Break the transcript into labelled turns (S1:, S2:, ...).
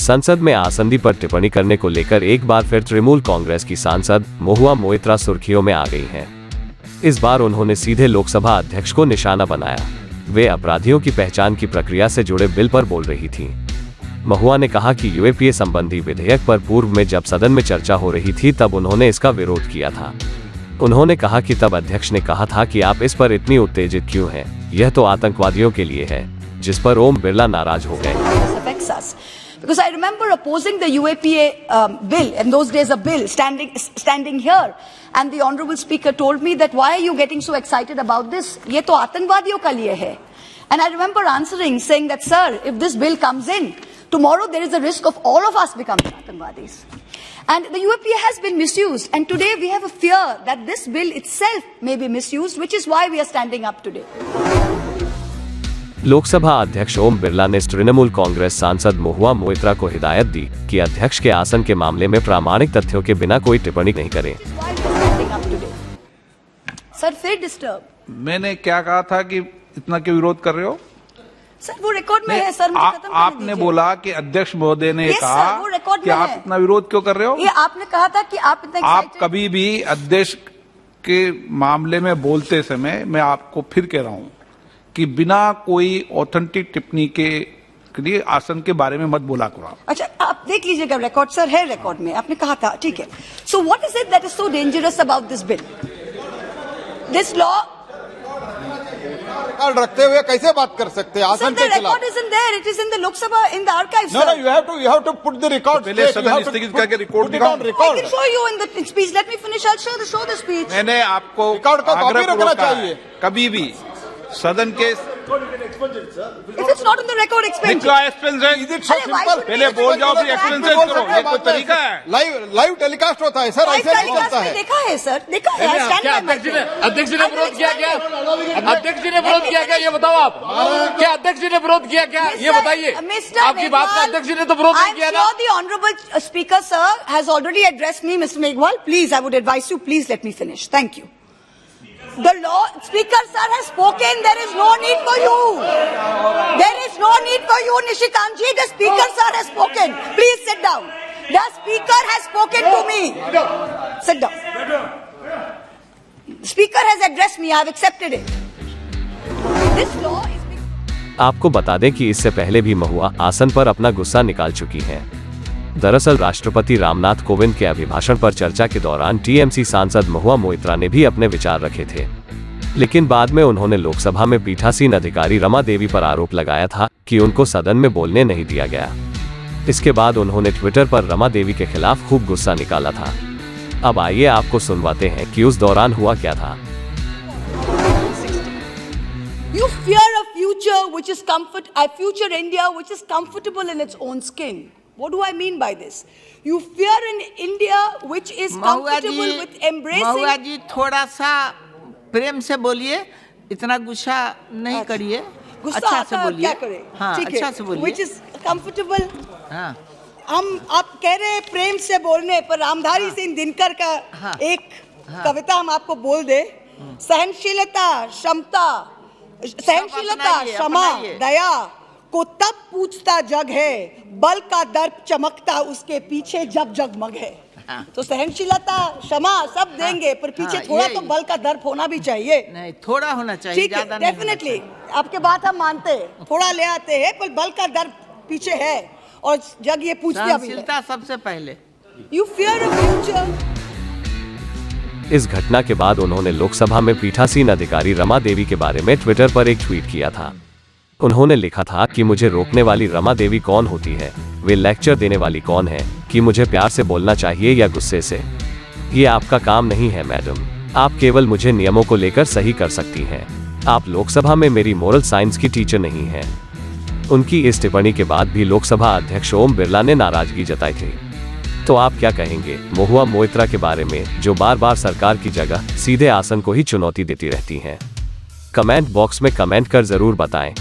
S1: संसद में आसंदी पर टिप्पणी करने को लेकर एक बार फिर तृणमूल कांग्रेस की सांसद महुआ मोइत्रा सुर्खियों में आ गई हैं। इस बार उन्होंने सीधे लोकसभा अध्यक्ष को निशाना बनाया। वे अपराधियों की पहचान की प्रक्रिया से जुड़े बिल पर बोल रही थीं। महुआ ने कहा कि यूएपीए संबंधी विधेयक पर पूर्व में जब सदन में चर्चा हो रही थी तब उन्होंने इसका विरोध किया था। उन्होंने कहा कि तब अध्यक्ष ने कहा था कि आप इस पर इतनी उत्तेजित क्यों हैं? यह तो आतंकवादियों के लिए है, जिस पर ओम बिरला नाराज हो गए।
S2: Because I remember opposing the UAPA bill, in those days a bill, standing here, and the honourable speaker told me that why are you getting so excited about this? ये तो आतंकवादियों के लिए है. And I remember answering, saying that, sir, if this bill comes in, tomorrow there is a risk of all of us becoming Atangwadis. And the UAPA has been misused, and today we have a fear that this bill itself may be misused, which is why we are standing up today.
S1: Lok Sabha अध्यक्ष ओम बिरला ने तृणमूल कांग्रेस सांसद महुआ मोइत्रा को हिदायत दी कि अध्यक्ष के आसन के मामले में प्रामाणिक तथ्यों के बिना कोई टिप्पणी नहीं करें।
S2: सर फिर डिस्टर्ब।
S3: मैंने क्या कहा था कि इतना क्यों विरोध कर रहे हो?
S2: सर वो रिकॉर्ड में है सर।
S3: आपने बोला कि अध्यक्ष महोदय ने कहा कि आप इतना विरोध क्यों कर रहे हो?
S2: ये आपने कहा था कि आप
S3: कभी भी अध्यक्ष के मामले में बोलते समय मैं आपको फिर कह रहा हूं कि बिना कोई ऑथेंटिक टिप्पणी के लिए आसन के बारे में मत बोला करो।
S2: अच्छा आप देख लीजिएगा रिकॉर्ड सर, है रिकॉर्ड में आपने कहा था, ठीक है। So what is it that is so dangerous about this bill, this law?
S4: Record रखते हुए कैसे बात कर सकते हैं आसन के खिलाफ?
S2: Record is in there, it is in the Lok Sabha in the archives.
S4: No you have to put the record.
S3: पहले सदन स्थगित करके रिकॉर्ड दिखाओ।
S2: I can show you in the speech. Let me finish. I'll show the speech.
S3: मैंने आपको
S4: record को copy रखना चाहिए
S3: कभी भी सदन के।
S2: If it's not in the record, expense.
S4: Is it so simple?
S3: पहले बोल जाओ फिर एक्सपेंसेस करो, ये कोई तरीका है?
S4: लाइव टेलीकास्ट होता है सर, ऐसे नहीं चलता है।
S2: देखा है सर, देखा है।
S5: अध्यक्ष जी ने विरोध किया क्या? अध्यक्ष जी ने विरोध किया क्या? ये बताओ आप। क्या अध्यक्ष जी ने विरोध किया क्या? ये बताइए। आपकी बात का अध्यक्ष जी ने तो विरोध नहीं किया ना?
S2: The honorable speaker sir has already addressed me, Mr. Meghwal. Please, I would advise you. Please let me finish. Thank you. The law speaker sir has spoken. There is no need for you. There is no need for you, Nishikant ji. The speaker sir has spoken. Please sit down. The speaker has spoken to me. Sit down. Speaker has addressed me. I have accepted it. This law is.
S1: आपको बता दें कि इससे पहले भी महुआ आसन पर अपना गुस्सा निकाल चुकी हैं। दरअसल राष्ट्रपति रामनाथ कोविंद के अभिभाषण पर चर्चा के दौरान टीएमसी सांसद महुआ मोइत्रा ने भी अपने विचार रखे थे, लेकिन बाद में उन्होंने लोकसभा में पीठासीन अधिकारी रमा देवी पर आरोप लगाया था कि उनको सदन में बोलने नहीं दिया गया। इसके बाद उन्होंने ट्विटर पर रमा देवी के खिलाफ खूब गुस्सा निकाला था। अब आइए आपको सुनवाते हैं कि उस दौरान हुआ क्या था।
S2: You fear a future which is future India which is comfortable in its own skin. What do I mean by this? You fear an India which is comfortable with embracing.
S6: महुआ जी थोड़ा सा प्रेम से बोलिए, इतना गुस्सा नहीं करिए, अच्छा से बोलिए।
S2: क्या करें?
S6: हाँ, अच्छा से बोलिए।
S2: Which is comfortable.
S6: हाँ।
S2: आप कह रहे हैं प्रेम से बोलने पर रामधारी सिंह दिनकर का एक कविता हम आपको बोल दे। सहनशीलता, क्षमता, सहनशीलता, क्षमा, दया को तब पूछता जग है, बल का दर्प चमकता उसके पीछे जब जगमग है। तो सहनशीलता, क्षमा सब देंगे, पर पीछे थोड़ा तो बल का दर्प होना भी चाहिए।
S6: नहीं, थोड़ा होना चाहिए, ज्यादा नहीं।
S2: डेफिनेटली आपके बात हम मानते हैं, थोड़ा ले आते हैं, पर बल का दर्प पीछे है और जग ये पूछते अभी है।
S6: सहनशीलता सबसे पहले।
S2: You fear a future.
S1: इस घटना के बाद उन्होंने लोकसभा में पीठासीन अधिकारी रमा देवी के बारे में ट्विटर पर एक ट्वीट किया था। उन्होंने लिखा था कि मुझे रोकने वाली रमा देवी कौन होती है? वे लेक्चर देने वाली कौन है कि मुझे प्यार से बोलना चाहिए या गुस्से से? ये आपका काम नहीं है मैडम। आप केवल मुझे नियमों को लेकर सही कर सकती हैं। आप लोकसभा में मेरी मोरल साइंस की टीचर नहीं हैं। उनकी इस टिप्पणी के बाद भी लोकसभा अध्यक्ष ओम बिरला ने नाराजगी जताई थी। तो आप क्या कहेंगे महुआ मोइत्रा के बारे में, जो बार बार सरकार की जगह सीधे आसन को ही चुनौती देती रहती हैं? कमेंट बॉक्स में कमेंट कर जरूर बताएं।